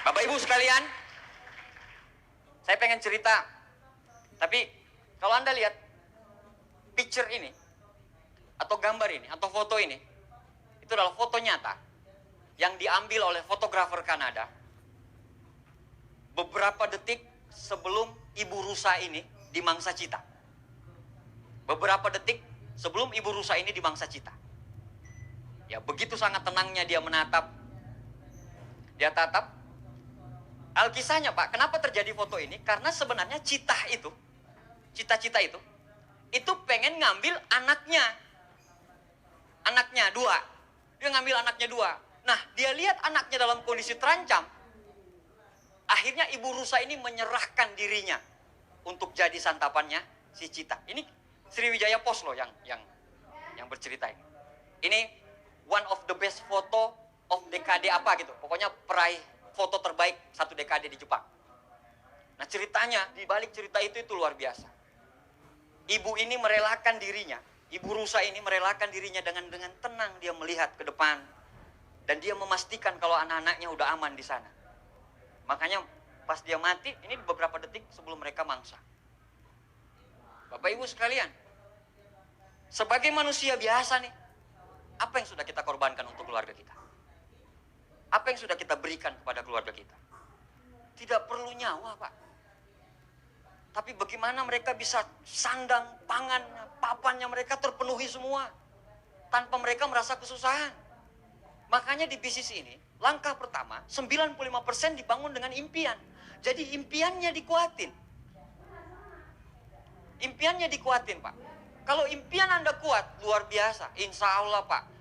Bapak Ibu sekalian, saya pengen cerita. Tapi kalau Anda lihat picture ini, atau gambar ini, atau foto ini, itu adalah foto nyata yang diambil oleh fotografer Kanada beberapa detik sebelum ibu rusa ini dimangsa cita. Beberapa detik sebelum ibu rusa ini dimangsa cita. Ya, begitu sangat tenangnya dia menatap. Dia tatap. Alkisahnya, Pak, kenapa terjadi foto ini? Karena sebenarnya cita-cita itu pengen ngambil anaknya. Anaknya dua. Dia ngambil anaknya dua. Nah, dia lihat anaknya dalam kondisi terancam. Akhirnya ibu rusa ini menyerahkan dirinya untuk jadi santapannya si cita. Ini Sriwijaya Post loh yang bercerita ini. Ini one of the best photo of dekade apa gitu. Pokoknya peraih foto terbaik satu dekade di Jepang. Nah, ceritanya, di balik cerita itu luar biasa. Ibu ini merelakan dirinya, ibu rusa ini merelakan dirinya dengan tenang dia melihat ke depan. Dan dia memastikan kalau anak-anaknya udah aman di sana. Makanya pas dia mati, ini beberapa detik sebelum mereka mangsa. Bapak Ibu sekalian, sebagai manusia biasa nih, apa yang sudah kita korbankan untuk keluarga kita? Apa yang sudah kita berikan kepada keluarga kita? Tidak perlu nyawa, Pak. Tapi bagaimana mereka bisa sandang, pangannya, papannya mereka terpenuhi semua. Tanpa mereka merasa kesusahan. Makanya di bisnis ini, langkah pertama, 95% dibangun dengan impian. Jadi impiannya dikuatin. Impiannya dikuatin, Pak. Kalau impian Anda kuat, luar biasa. Insya Allah, Pak.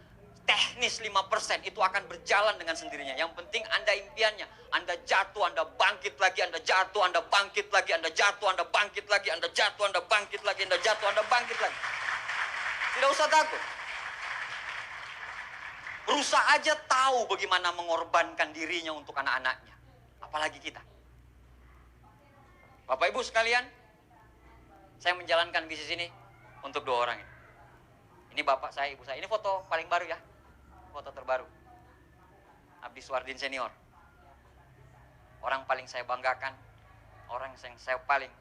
Teknis 5% itu akan berjalan dengan sendirinya. Yang penting Anda impiannya. Anda jatuh, Anda bangkit lagi, Anda jatuh, Anda bangkit lagi, Anda jatuh, Anda bangkit lagi, Anda jatuh, Anda bangkit lagi, Anda jatuh, Anda bangkit lagi. Tidak usah takut. Rusa aja tahu bagaimana mengorbankan dirinya untuk anak-anaknya. Apalagi kita. Bapak Ibu sekalian, saya menjalankan bisnis ini untuk dua orang ini. Ini bapak saya, ibu saya. Ini foto paling baru ya. Foto terbaru. Abdi Suardin senior. Orang paling saya banggakan, orang yang saya paling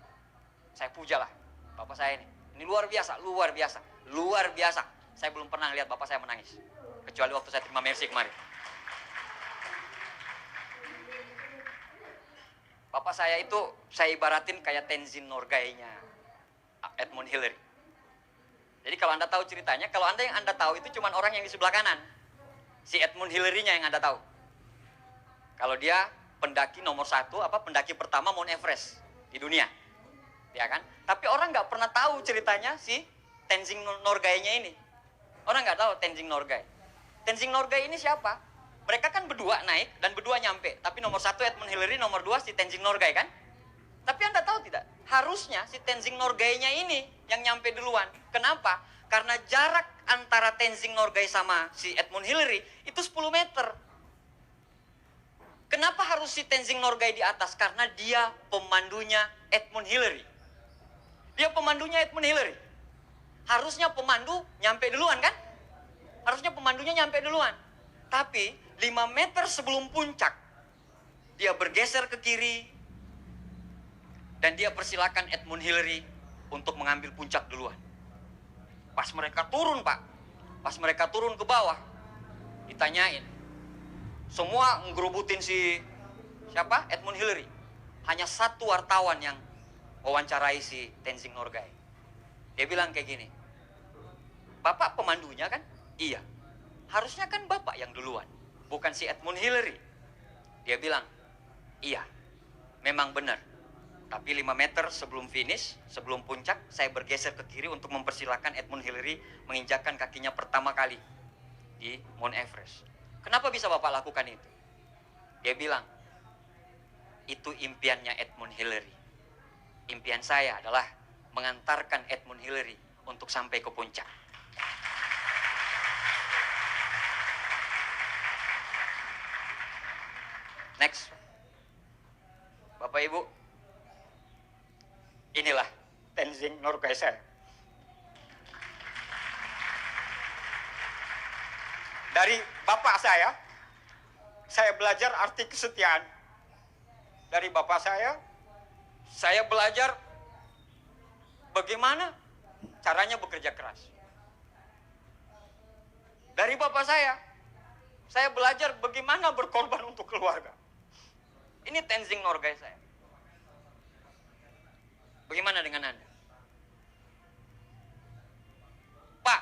saya puja lah, bapak saya ini. Ini luar biasa, luar biasa, luar biasa. Saya belum pernah lihat bapak saya menangis, kecuali waktu saya terima mercy kemarin. Bapak saya itu saya ibaratin kayak Tenzin Norgay-nya Edmund Hillary. Jadi kalau Anda tahu ceritanya, kalau Anda yang Anda tahu itu cuma orang yang di sebelah kanan. Si Edmund Hillary-nya yang Anda tahu. Kalau dia pendaki nomor 1, pendaki pertama Mount Everest di dunia. Ya kan? Tapi orang nggak pernah tahu ceritanya si Tenzin Norgay-nya ini. Orang nggak tahu Tenzin Norgay. Tenzin Norgay ini siapa? Mereka kan berdua naik dan berdua nyampe. Tapi nomor 1 Edmund Hillary, nomor 2 si Tenzin Norgay kan? Tapi Anda tahu tidak? Harusnya si Tenzin Norgay-nya ini yang nyampe duluan. Kenapa? Karena jarak antara Tenzin Norgay sama si Edmund Hillary itu 10 meter. Kenapa harus si Tenzin Norgay di atas? Karena dia pemandunya Edmund Hillary. Dia pemandunya Edmund Hillary. Harusnya pemandu nyampe duluan kan? Harusnya pemandunya nyampe duluan. Tapi 5 meter sebelum puncak, dia bergeser ke kiri. Dan dia persilakan Edmund Hillary untuk mengambil puncak duluan. Pas mereka turun, Pak. Pas mereka turun ke bawah, ditanyain. Semua ngerubutin si siapa? Edmund Hillary. Hanya satu wartawan yang wawancarai si Tenzin Norgay. Dia bilang kayak gini. Bapak pemandunya kan? Iya. Harusnya kan Bapak yang duluan, bukan si Edmund Hillary. Dia bilang, iya, memang benar. Tapi 5 meter sebelum finish, sebelum puncak, saya bergeser ke kiri untuk mempersilahkan Edmund Hillary menginjakkan kakinya pertama kali di Mount Everest. Kenapa bisa Bapak lakukan itu? Dia bilang, itu impiannya Edmund Hillary. Impian saya adalah mengantarkan Edmund Hillary untuk sampai ke puncak. Next. Bapak Ibu, inilah Tenzin Norgay saya. Dari bapak saya belajar arti kesetiaan. Dari bapak saya belajar bagaimana caranya bekerja keras. Dari bapak saya belajar bagaimana berkorban untuk keluarga. Ini Tenzing Norgay saya. Bagaimana dengan Anda? Pak,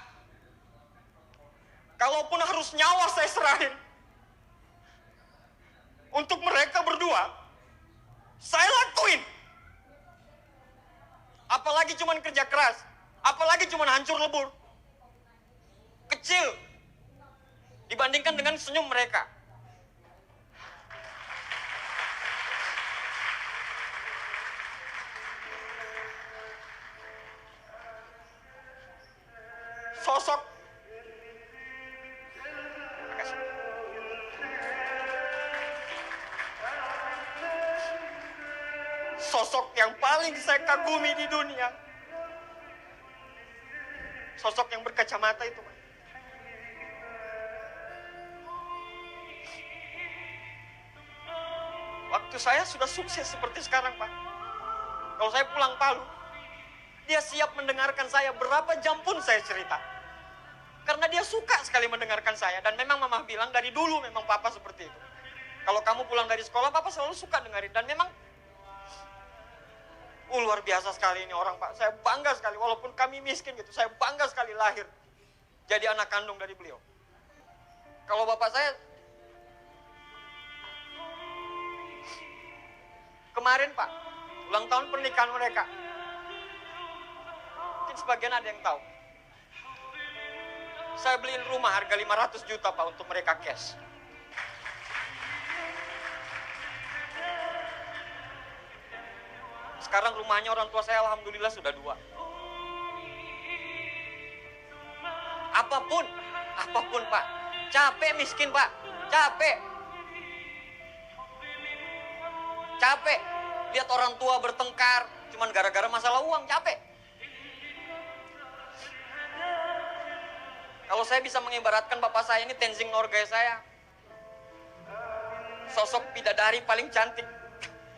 kalaupun harus nyawa saya serahin untuk mereka berdua, saya lakuin. Apalagi cuman kerja keras, apalagi cuman hancur lebur. Kecil dibandingkan dengan senyum mereka. Sosok yang paling saya kagumi di dunia, sosok yang berkacamata itu, Pak. Waktu saya sudah sukses seperti sekarang, Pak, kalau saya pulang Palu, dia siap mendengarkan saya berapa jam pun saya cerita. Karena dia suka sekali mendengarkan saya. Dan memang mama bilang dari dulu memang papa seperti itu. Kalau kamu pulang dari sekolah, papa selalu suka dengerin. Dan memang luar biasa sekali ini orang, Pak. Saya bangga sekali, walaupun kami miskin gitu, saya bangga sekali lahir jadi anak kandung dari beliau. Kalau bapak saya kemarin, Pak, ulang tahun pernikahan mereka. Mungkin sebagian ada yang tahu. Saya beliin rumah harga 500 juta, Pak, untuk mereka cash. Sekarang rumahnya orang tua saya alhamdulillah sudah 2. Apapun, Pak. Capek miskin, Pak. Capek. Lihat orang tua bertengkar cuman gara-gara masalah uang, capek. Kalau saya bisa mengibaratkan bapak saya ini Tenzing Norgay saya, sosok bidadari paling cantik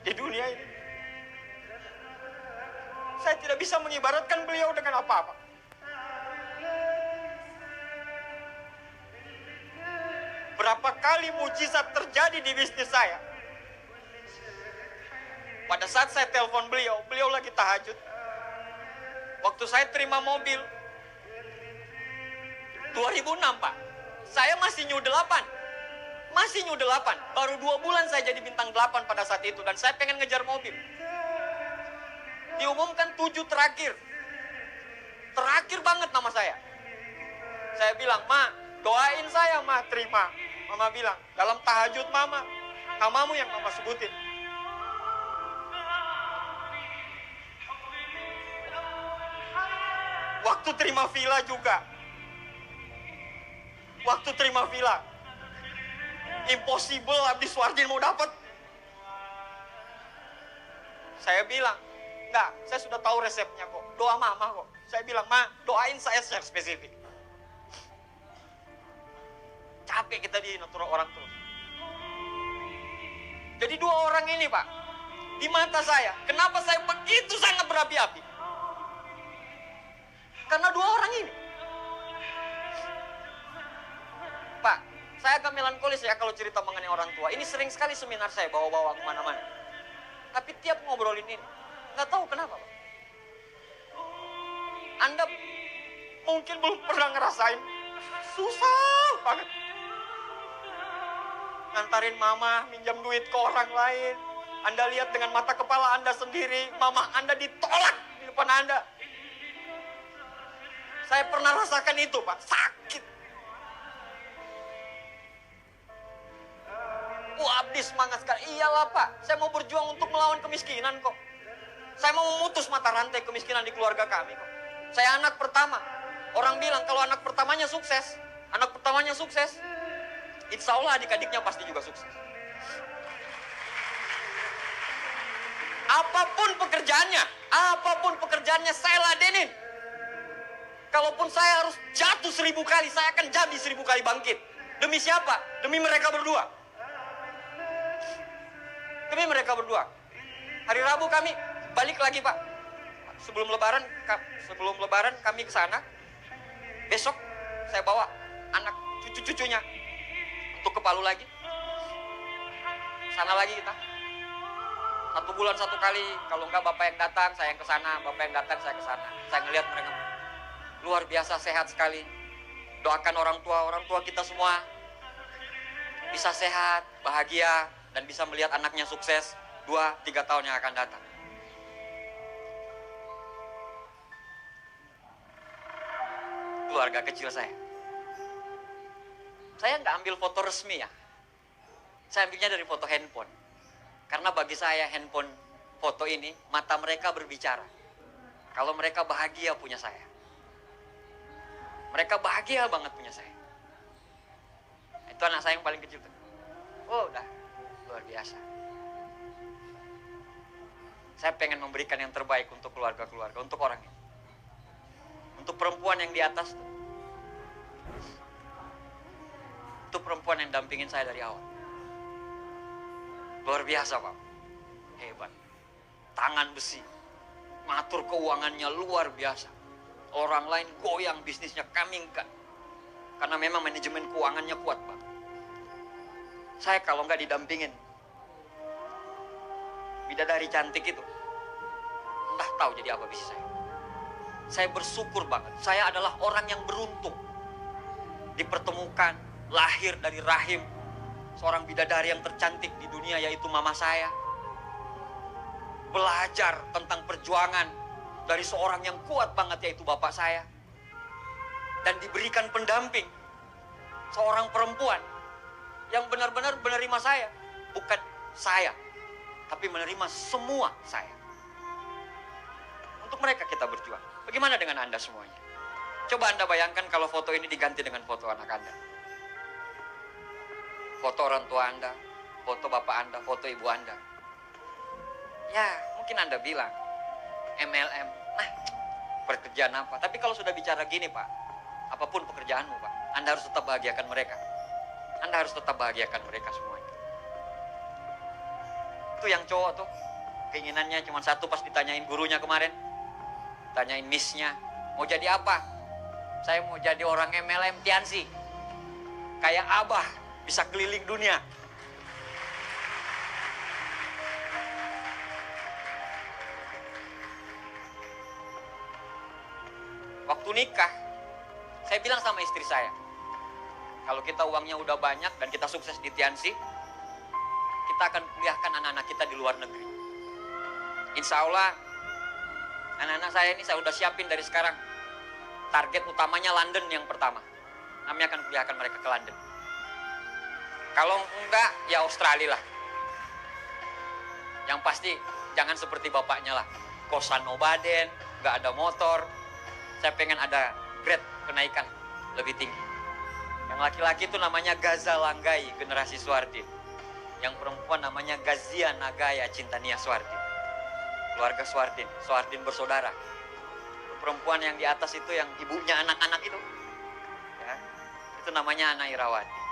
di dunia ini. Saya tidak bisa mengibaratkan beliau dengan apa-apa. Berapa kali mujizat terjadi di bisnis saya. Pada saat saya telepon beliau lagi tahajud. Waktu saya terima mobil 2006, Pak. Saya masih new 8. Baru 2 bulan saya jadi bintang 8 pada saat itu. Dan saya pengen ngejar mobil. Diumumkan 7 terakhir. Terakhir banget nama saya. Saya bilang, Ma, doain saya, Ma, terima. Mama bilang, dalam tahajud Mama, namamu yang Mama sebutin. Waktu terima villa juga. Impossible habis Wardin mau dapat. Saya bilang, enggak, saya sudah tahu resepnya kok. Doa Mama kok. Saya bilang, Ma, doain saya secara spesifik. Capek kita dinotor orang terus. Jadi 2 orang ini, Pak, di mata saya, kenapa saya begitu sangat berapi-api? Karena 2 orang ini. Pak, saya agak melankolis ya kalau cerita mengenai orang tua. Ini sering sekali seminar saya bawa-bawa kemana-mana. Tapi tiap ngobrolin ini, nggak tahu kenapa, Pak. Anda mungkin belum pernah ngerasain susah banget. Ngantarin mama, minjam duit ke orang lain. Anda lihat dengan mata kepala Anda sendiri, mama Anda ditolak di depan Anda. Saya pernah rasakan itu, Pak. Sakit. Habis semangat sekali. Iyalah, Pak. Saya mau berjuang untuk melawan kemiskinan kok. Saya mau memutus mata rantai kemiskinan di keluarga kami kok. Saya anak pertama. Orang bilang kalau anak pertamanya sukses, insya Allah adik-adiknya pasti juga sukses. Apapun pekerjaannya saya ladenin. Kalaupun saya harus jatuh 1000 kali, saya akan jadi 1000 kali bangkit. Demi siapa? Demi mereka berdua. Demi mereka berdua. Hari Rabu kami balik lagi, Pak. Sebelum lebaran kami ke sana. Besok saya bawa anak cucu-cucunya untuk ke Palu lagi. Sana lagi kita. 1 bulan 1 kali. Kalau enggak bapak yang datang, saya yang ke sana. Bapak yang datang, saya ke sana. Saya ngelihat mereka luar biasa sehat sekali. Doakan orang tua kita semua bisa sehat, bahagia, dan bisa melihat anaknya sukses 2-3 tahun yang akan datang. Keluarga kecil saya. Saya nggak ambil foto resmi ya. Saya ambilnya dari foto handphone. Karena bagi saya handphone foto ini, mata mereka berbicara. Kalau mereka bahagia punya saya. Mereka bahagia banget punya saya. Itu anak saya yang paling kecil tuh. Oh udah, luar biasa. Saya pengen memberikan yang terbaik untuk keluarga-keluarga, untuk orang ini. Untuk perempuan yang di atas tuh. Itu perempuan yang dampingin saya dari awal. Luar biasa, Pak. Hebat. Tangan besi. Ngatur keuangannya luar biasa. Orang lain goyang bisnisnya, kami enggak. Karena memang manajemen keuangannya kuat, Pak. Saya kalau enggak didampingin bidadari cantik itu, entah tahu jadi apa bisnis saya. Saya bersyukur banget. Saya adalah orang yang beruntung. Dipertemukan, lahir dari rahim seorang bidadari yang tercantik di dunia, yaitu mama saya. Belajar tentang perjuangan dari seorang yang kuat banget, yaitu bapak saya. Dan diberikan pendamping seorang perempuan yang benar-benar menerima saya. Bukan saya, tapi menerima semua saya. Untuk mereka kita berjuang. Bagaimana dengan Anda semuanya? Coba Anda bayangkan kalau foto ini diganti dengan foto anak Anda. Foto orang tua Anda, foto bapak Anda, foto ibu Anda. Ya, mungkin Anda bilang, MLM, nah, pekerjaan apa? Tapi kalau sudah bicara gini, Pak, apapun pekerjaanmu, Pak, Anda harus tetap bahagiakan mereka. Anda harus tetap bahagiakan mereka semuanya. Itu yang cowok tuh, keinginannya cuma satu pas ditanyain gurunya kemarin. Tanyain miss-nya, mau jadi apa? Saya mau jadi orang MLM Tiansi. Kayak Abah. Bisa keliling dunia. Waktu nikah, saya bilang sama istri saya, kalau kita uangnya udah banyak dan kita sukses di Tiansi, kita akan kuliahkan anak-anak kita di luar negeri. Insya Allah, anak-anak saya ini saya udah siapin dari sekarang. Target utamanya London yang pertama. Kami akan kuliahkan mereka ke London. Kalau enggak, ya Australia lah. Yang pasti, jangan seperti bapaknya lah. Kosan nobaden, nggak ada motor. Saya pengen ada grade kenaikan lebih tinggi. Yang laki-laki itu namanya Gaza Langgai, generasi Suardin. Yang perempuan namanya Gazia Nagaya, Cintania Suardin. Keluarga Suardin, Suardin bersaudara. Perempuan yang di atas itu yang ibunya anak-anak itu. Ya, itu namanya Ana Irawati.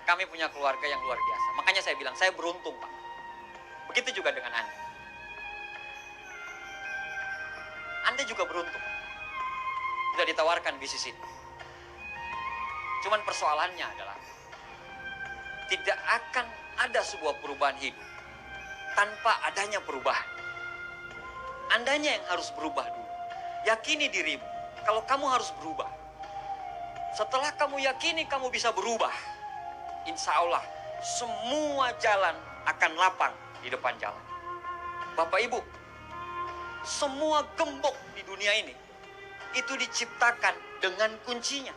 Kami punya keluarga yang luar biasa. Makanya saya bilang, saya beruntung, Pak. Begitu juga dengan Anda. Anda juga beruntung. Sudah ditawarkan bisnis ini. Cuman persoalannya adalah, tidak akan ada sebuah perubahan hidup tanpa adanya perubahan. Andanya yang harus berubah dulu. Yakini dirimu, kalau kamu harus berubah. Setelah kamu yakini kamu bisa berubah, insya Allah semua jalan akan lapang di depan jalan. Bapak Ibu, semua gembok di dunia ini itu diciptakan dengan kuncinya.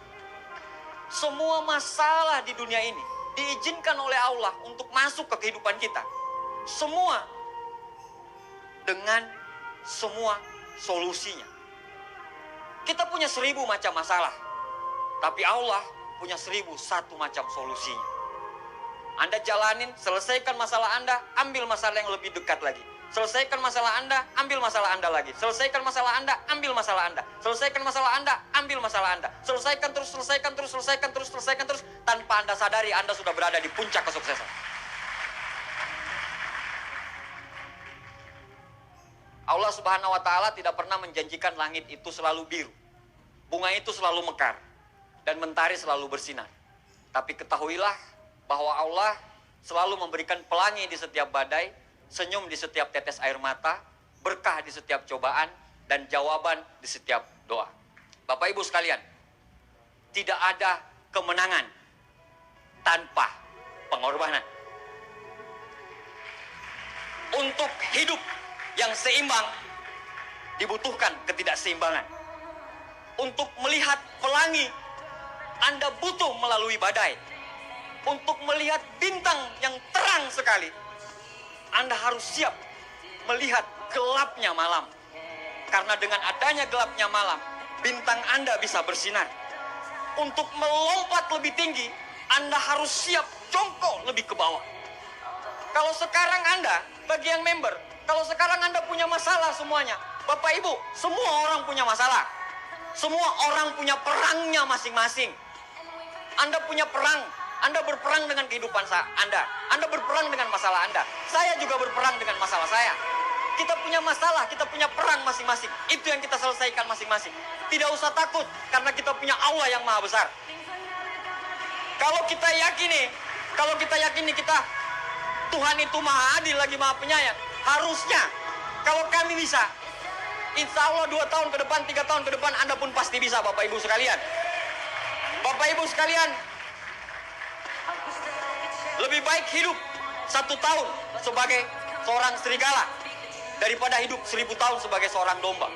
Semua masalah di dunia ini diizinkan oleh Allah untuk masuk ke kehidupan kita. Semua dengan semua solusinya. Kita punya 1000 macam masalah, tapi Allah punya 1001 macam solusinya. Anda jalanin, selesaikan masalah Anda, ambil masalah yang lebih dekat lagi. Selesaikan masalah Anda, ambil masalah Anda lagi. Selesaikan masalah Anda, ambil masalah Anda. Selesaikan masalah Anda, ambil masalah Anda. Selesaikan terus, selesaikan terus, selesaikan terus, selesaikan terus. Tanpa Anda sadari, Anda sudah berada di puncak kesuksesan. Allah Subhanahu wa Ta'ala tidak pernah menjanjikan langit itu selalu biru, bunga itu selalu mekar, dan mentari selalu bersinar. Tapi ketahuilah bahwa Allah selalu memberikan pelangi di setiap badai, senyum di setiap tetes air mata, berkah di setiap cobaan, dan jawaban di setiap doa. Bapak Ibu sekalian, tidak ada kemenangan tanpa pengorbanan. Untuk hidup yang seimbang dibutuhkan ketidakseimbangan. Untuk melihat pelangi, Anda butuh melalui badai. Untuk melihat bintang yang terang sekali, Anda harus siap melihat gelapnya malam. Karena dengan adanya gelapnya malam, bintang Anda bisa bersinar. Untuk melompat lebih tinggi, Anda harus siap jongkok lebih ke bawah. Kalau sekarang Anda, bagi yang member, kalau sekarang Anda punya masalah semuanya, Bapak Ibu, semua orang punya masalah. Semua orang punya perangnya masing-masing. Anda punya perang, Anda berperang dengan kehidupan Anda. Anda berperang dengan masalah Anda. Saya juga berperang dengan masalah saya. Kita punya masalah, kita punya perang masing-masing. Itu yang kita selesaikan masing-masing. Tidak usah takut, karena kita punya Allah yang maha besar. Kalau kita yakini kita Tuhan itu maha adil lagi maha penyayang, harusnya kalau kami bisa, insya Allah 2 tahun ke depan, 3 tahun ke depan, Anda pun pasti bisa, Bapak Ibu sekalian. Bapak Ibu sekalian, lebih baik hidup 1 tahun sebagai seorang serigala daripada hidup 1000 tahun sebagai seorang domba.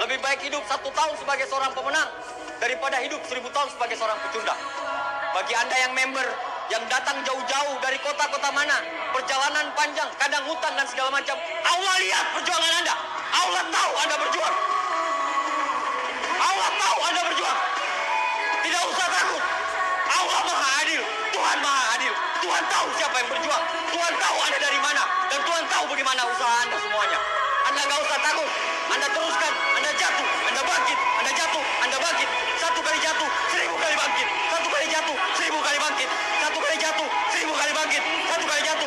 Lebih baik hidup 1 tahun sebagai seorang pemenang daripada hidup 1000 tahun sebagai seorang pecundang. Bagi Anda yang member, yang datang jauh-jauh dari kota-kota mana, perjalanan panjang, kadang hutan dan segala macam, Allah lihat perjuangan Anda. Allah tahu Anda berjuang. Allah tahu Anda berjuang. Tidak usah takut. Allah maha adil. Tuhan maha adil. Tuhan tahu siapa yang berjuang. Tuhan tahu Anda dari mana. Dan Tuhan tahu bagaimana usaha Anda semuanya. Anda nggak usah takut. Anda teruskan. Anda jatuh. Anda bangkit. Anda jatuh. Anda bangkit. 1 kali jatuh, 1000 kali bangkit. 1 kali jatuh, 1000 kali bangkit. 1 kali jatuh, 1000 kali bangkit. 1 kali jatuh,